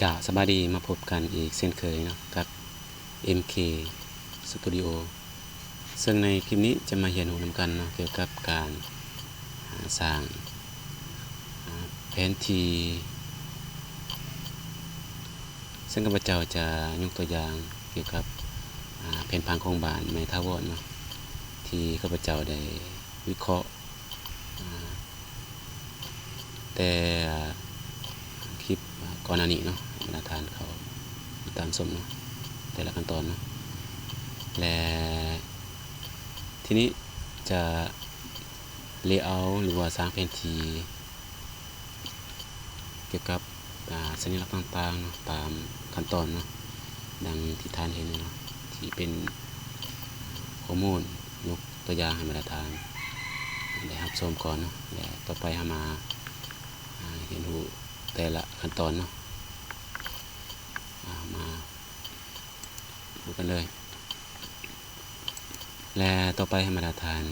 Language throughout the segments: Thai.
จะสบายดีมาพบกันอีกเช่นเคยเนาะกับ MK Studio ซึ่งในคลิปนี้จะมาเรียนรู้นำกันเนาะเกี่ยวกับการสร้างแผนที่ซึ่งข้าพเจ้าจะยกตัวอย่างเกี่ยวกับแผนผังของบ้านไม้ถาวรเนาะที่ข้าพเจ้าได้วิเคราะห์แต่คลิปก่อนหน้านี้เนาะบรรดาท่านเขาตามชมเนาะแต่ละขั้นตอนเนาะและทีนี้จะเลเยอร์หรือว่าสร้างแผนที่เกี่ยวกับสัญลักษณ์ต่างๆเนาะตามขั้นตอนเนาะดังที่ท่านเห็นเนาะที่เป็นข้อมูลยกตัวอย่างให้บรรดาท่านได้รับชมก่อนเนาะและต่อไปมาเห็นรู้แต่ละขั้นตอนเนาะมาดูกันเลยและต่อไปให้บรรดาท่าน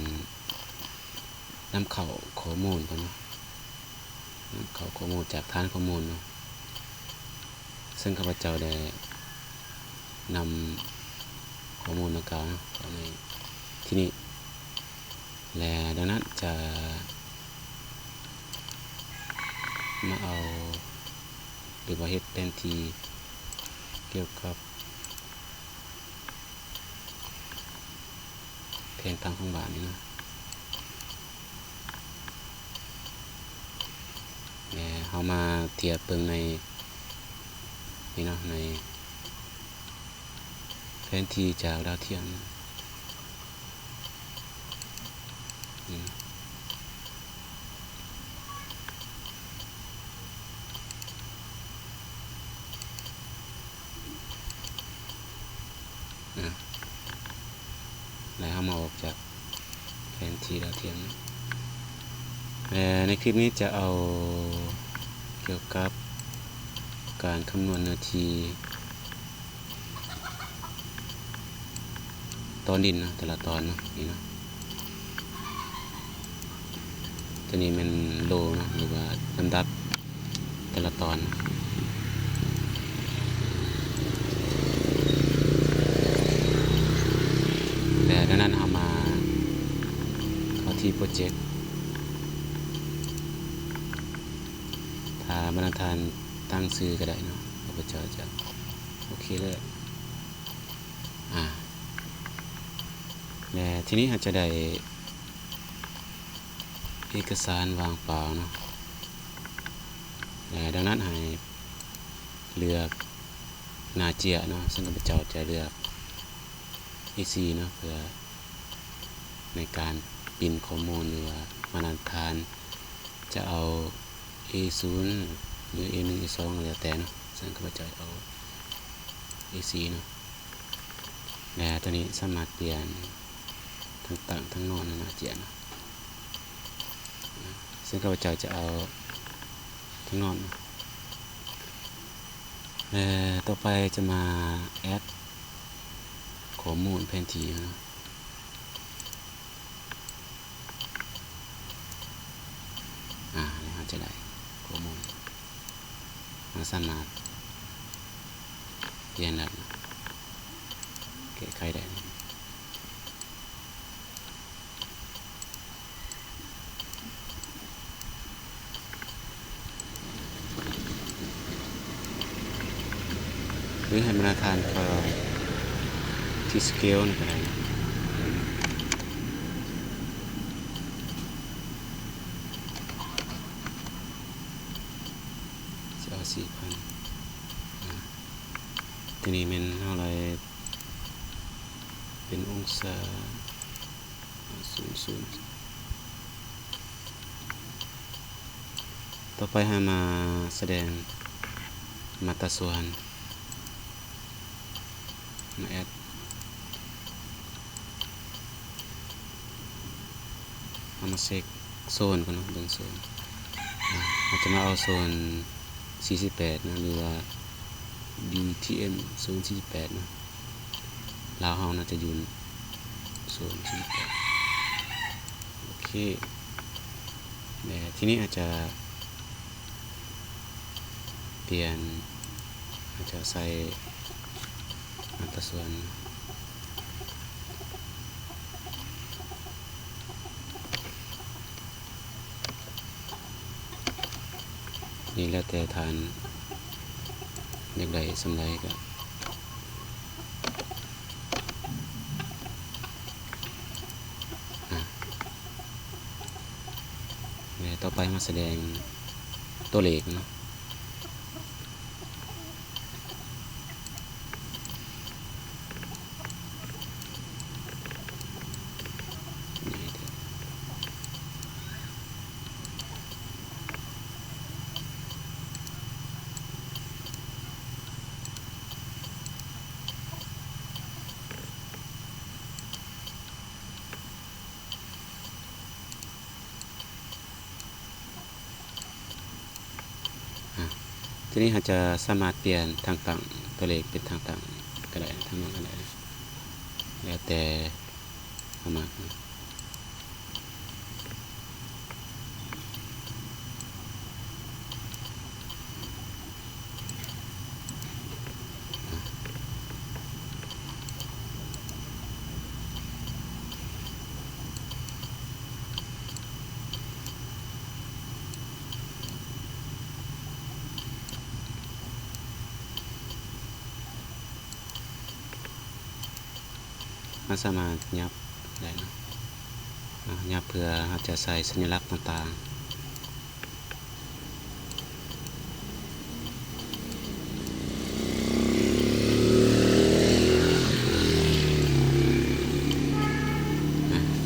นำเข้าข้อมูลก่อนเนาะเข้าข้อมูลจากฐานข้อมูลเนาะซึ่งข้าพเจ้าได้นำข้อมูลดังกล่าวเข้าในที่นี้และดังนั้นจะมาเอาหรือว่าเฮ็ดแผนที่เกี่ยวกับแผนผังของบ้านนี่เนาะและเอามาเทียบเบิ่งในนี่เนาะในแผนที่จากดาวเทียมแล้วเอามาออกจากแผนที่ดาวเทียมในคลิปนี้จะเอาเกี่ยวกับการคำนวณเนื้อที่ตอนดินนะแต่ละตอนเนาะนี่เนาะตัวนี้มันโลเนาะหรือว่าลำดับแต่ละตอนแต่ดังนั้นเอามาเข้าที่โปรเจกต์ถ้าบรรทานตั้งซื้อก็ได้เนาะข้าพเจ้าจะโอเคเลยและทีนี้อาจจะได้เอกสารวางเปล่าเนาะดังนั้นให้เลือกหน้าเจียเนาะซึ่งข้าพเจ้าจะเลือก AC เนาะเพื่อในการปิ่นข้อมูลหรือว่าบรรทานจะเอา A0 หรือ A1 A2 แล้วแต่เนาะซึ่งข้าพเจ้าเอา AC เนาะและตัวนี้สามารถเปลี่ยนทั้งตั้งทั้งนอนนะเจียนะซึ่งข้าพเจ้าจะเอาทั้งนอนต่อไปจะมาแอดข้อมูลแผนที่นะเราจะได้ข้อมูลเราสามารถเปลี่ยนแล้วแก้ไขได้หรือให้บรรทานก็ที่สเกลนี่ก็ได้จะเอา4,000ทีนี้มันเท่าไรเป็นองศา00ต่อไปให้มาแสดงมาตราส่วนมาแอดเอามาเช็คโซนก่อนเนาะเบิ่งโซนเราจะมาเอาโซน48นะหรือว่า DTM โซน48นะลาวเฮาน่าจะอยู่โซน48โอเคแต่ทีนี้อาจจะเปลี่ยน อาจจะใส่อัตราส่วนนี่แล้วแต่ทานอยากได้สำไรก็ต่อไปมาแสดงตัวเลขเนาะทีนี้เราจะสามารถเปลี่ยนทางต่างตัวเลขเป็นทางต่างก็ได้ทางนั้นก็ได้แล้วแต่ประมาณนะมันสามารถยับได้นะยับเพื่อเราจะใส่สัญลักษณ์ต่างๆ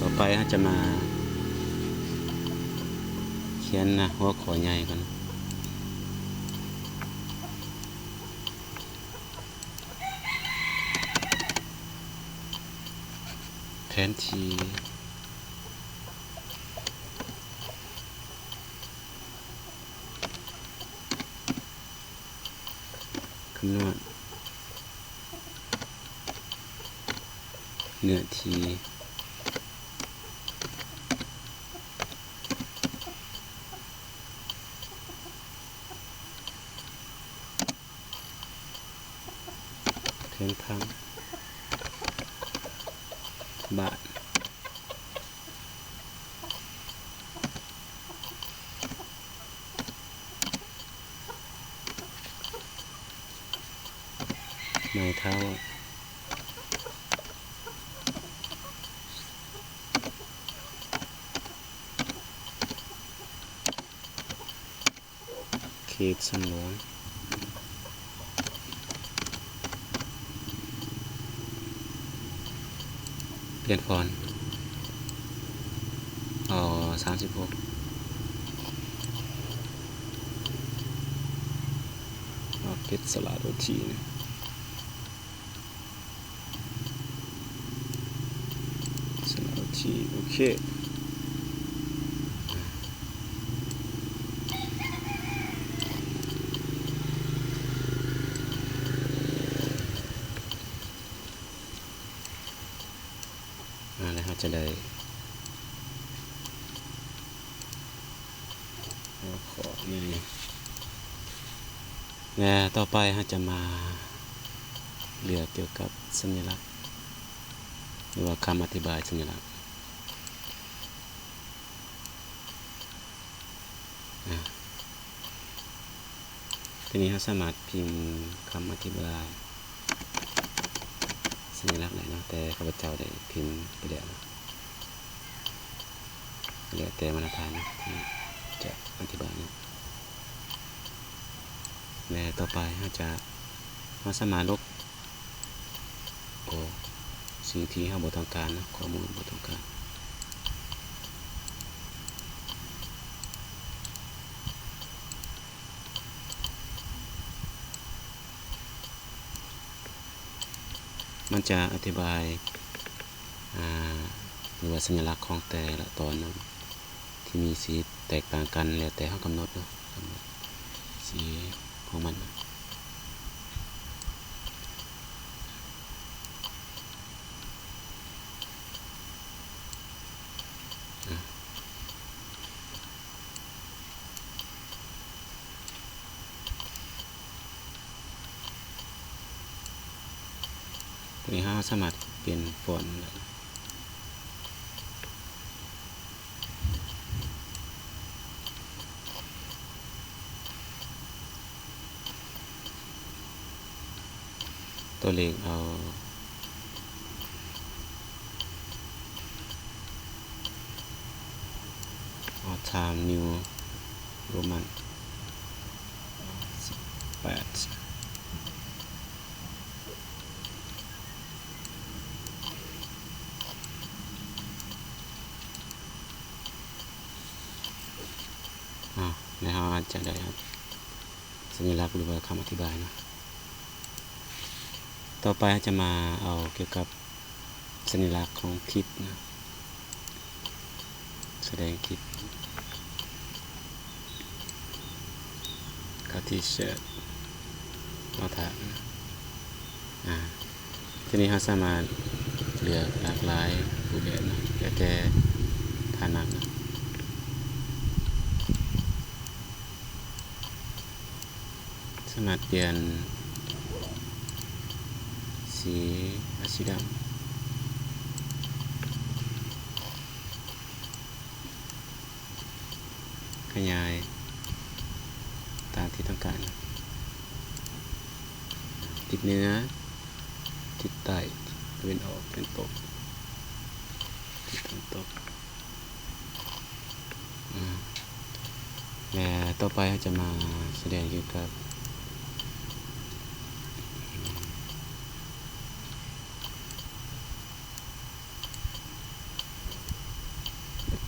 ต่อไปเราจะมาเขียนนะหัวข้อใหญ่ก่อนแผนที่คำนวณเนื้อที่เพียงพังบาทไม้เท้าเขตสำรวจเปลี่ยนฟอนต์36เพชรสลัดโอทีนะสลัดโอทีโอเคแล้วเราจะได้ขอนี่และต่อไปเราจะมาเลือกเกี่ยวกับสัญลักษณ์หรือว่าคำอธิบายสัญลักษณ์ทีนี้เราสามารถพิมพ์คำอธิบายสัญลักษณ์ไหนเนาะแต่ข้าพเจ้าได้พิมพ์ไปแล้วนะแล้วแต่มาตรฐานนะที่จะอธิบายนะและต่อไปเราสามารถลบสิ่งที่เราบ่ต้องการนะข้อมูลบ่ต้องการมันจะอธิบายหรือว่าสัญลักษณ์ของแต่ละตอนนั้นที่มีสีแตกต่างกันแล้วแต่เรากำหนดเนาะสีของมันนะ ตัวนี้เราสามารถเปลี่ยนฟอนต์ได้ตัวเลขเอาTime New Roman 18แล้วเราอาจจะได้สัญลักษณ์หรือว่าคำอธิบายนะต่อไปจะมาเอาเกี่ยวกับสัญลักษณ์ของทิศนะแสดงทิศกับที่เชิดเราถามทีนี้เราสามารถเลือกหลากหลายรูปแบบนะแล้วแต่ฐานะนะสามารถเปลี่ยนสีดำขยายตามที่ต้องการทิศเหนือทิศใต้ตะวันออกตะวันตกทิศตะวันตกและต่อไปเราจะมาแสดงเกี่ยวกับ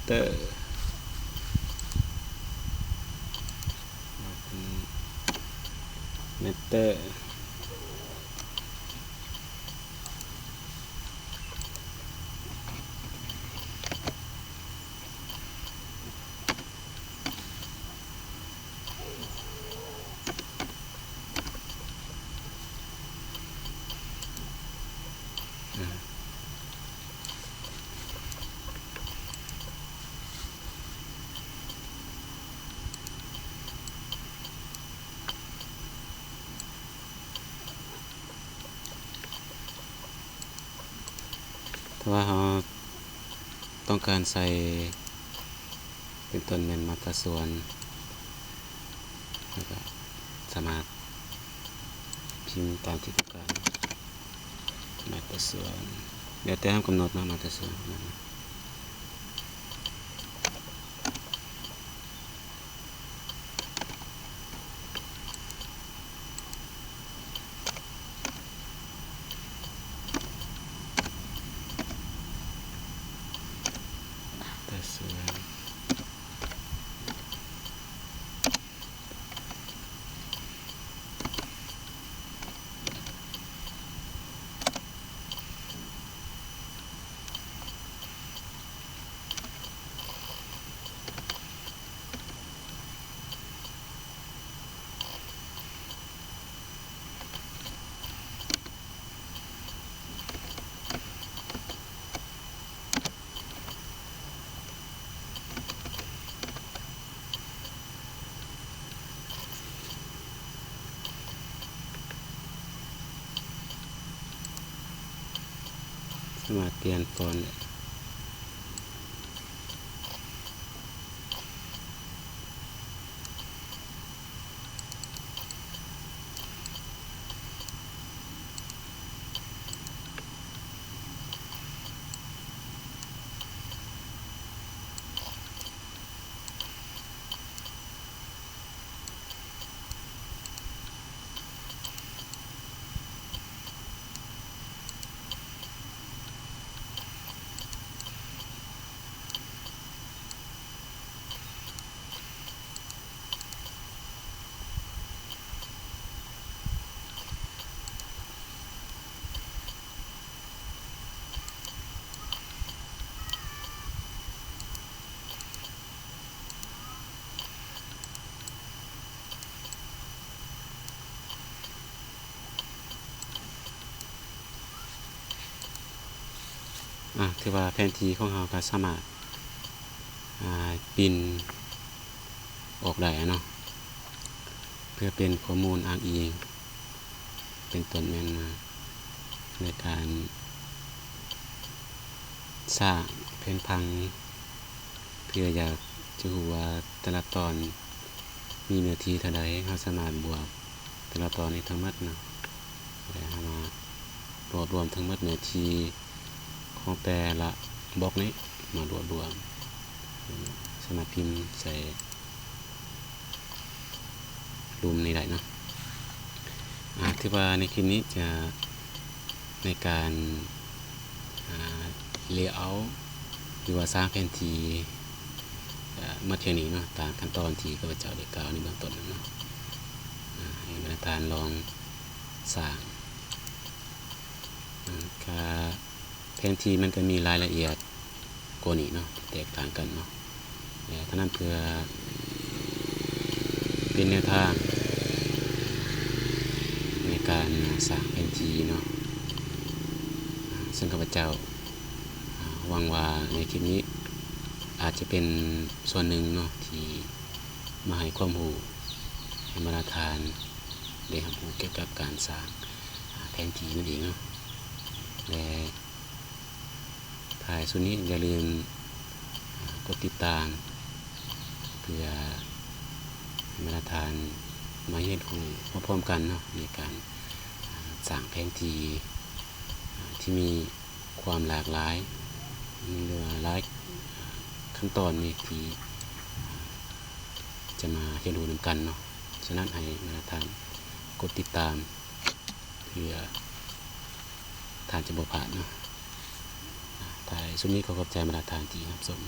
เตอร์เมตเตอร์ถ้าว่าเราต้องการใส่เป็นต้นเป็นมาตราส่วนแล้วก็สามารถพิมพ์ตามที่ต้องการมาตราส่วนเดี๋ยวแต่ห้ามกำหนดนะมาตราส่วนส่วนสามารถเปลี่ยนฟอนต์ถือว่าแผนที่ของเราก็สามารถปินออกได้เนาะเพื่อเป็นข้อมูลอ้างอิงเป็นต้นแม่นมา ในการสร้างแผนพังเพื่ออยากจะรู้ว่าแต่ละตอนมีเนื้อที่เท่าใดเราสามารถบวกแต่ละตอนนี้ทั้งหมดเนาะแล้วเรามารวบรวมทั้งหมดเนื้อที่ของแต่ละบล็อกนี้มารวบรวมสามารถพิมพ์ใส่รูมนี้ได้เนาะที่ว่าในคลิปนี้จะในการlayout หรือว่าสร้างแผนที่มาเที่ยวนี้เนาะตามขั้นตอนที่ข้าพเจ้าได้กล่าวในเบื้องต้นเนาะให้บรรดาลองสร้างแผนที่มันก็มีรายละเอียดกว่านี้เนาะแตกต่างกันเนาะแต่ท่านั้นเพื่อเป็นแนวทางในการสร้างแผนที่เนาะซึ่งข้าพเจ้าหวังว่าในคลิปนี้อาจจะเป็นส่วนหนึ่งเนาะที่มาให้ความรู้ให้บรรดาทานได้รับรู้เกี่ยวกับการสร้างแผนที่นั่นเองเนาะและท้ายสุดนี้อย่าลืมกดติดตามเพื่อให้บรรดาทานมาเห็นรู้พร้อมๆกันเนาะในการสร้างแผนที่ที่มีความหลากหลายมีหลายขั้นตอนนี่ที่จะมาเรียนรู้นำกันเนาะฉะนั้นให้มาทานกดติดตามเพื่อทานจะบ่พลาดเนาะท้ายสุดนี้ขอขอบใจมาทานที่รับชม